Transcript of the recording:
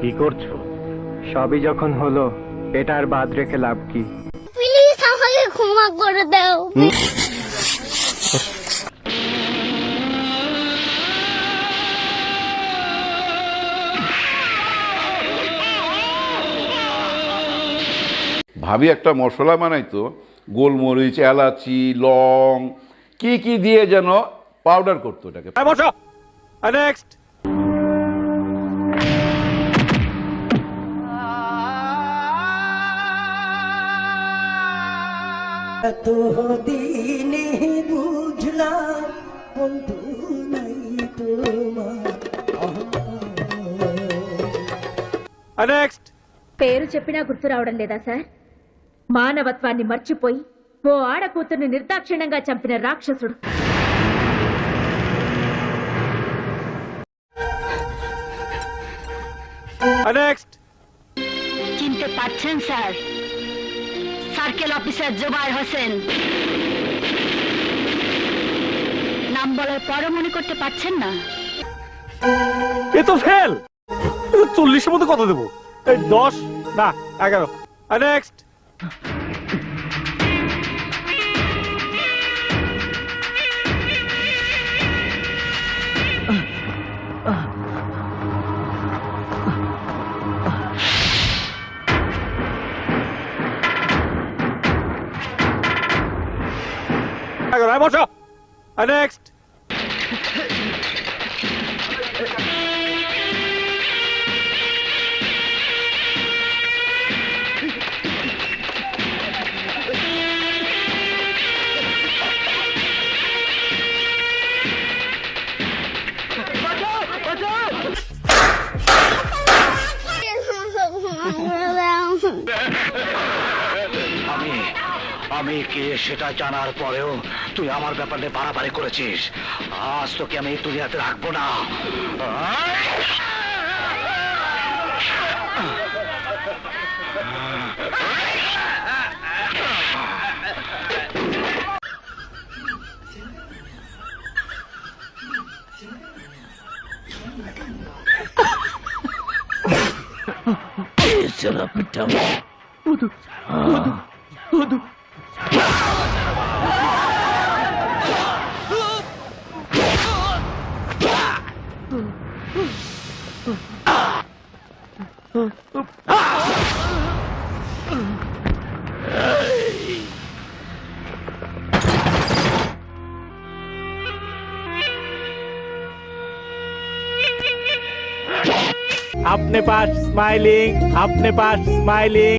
কি করছো? সবই যখন হলো, এটা আর বাদ রেখে লাভ কি? প্লিজ আমাকে ক্ষমা করে দাও। ভাবি একটা মশলা বানাইতো, গোলমরিচ, এলাচি, লং, কি কি দিয়ে যেন পাউডার করতো এটাকে। বসো। নেক্সট। এত দিনে বুঝলাম বন্ধু নাই তোমার। నెక్స్ట్. పేరు చెప్పినా గుర్తు రావడం లేదా సార్? మానవత్వాన్ని మర్చిపోయి ఓ ఆడకూతుర్ని నిర్దాక్షిణ్యంగా చంపిన రాక్షసుడు. నెక్స్ట్. চিনতে পারছেন sir? Circle officer Zubair Hossain. নাম বলার পরও মনে করতে পারছেন না? এ তো ফেল। 40-এর মধ্যে কত দেবো? এই 10 না 11। নেক্সট. বসো। নেক্সট. আমি কে সেটা জানার পরেও তুই আমার ব্যাপারে বাড়াবাড়ি করেছিস। আজ তোকে আমি এই দুনিয়াতে রাখবো না। চলো পিঠা अपने पास स्माइलिंग, अपने पास स्माइलिंग।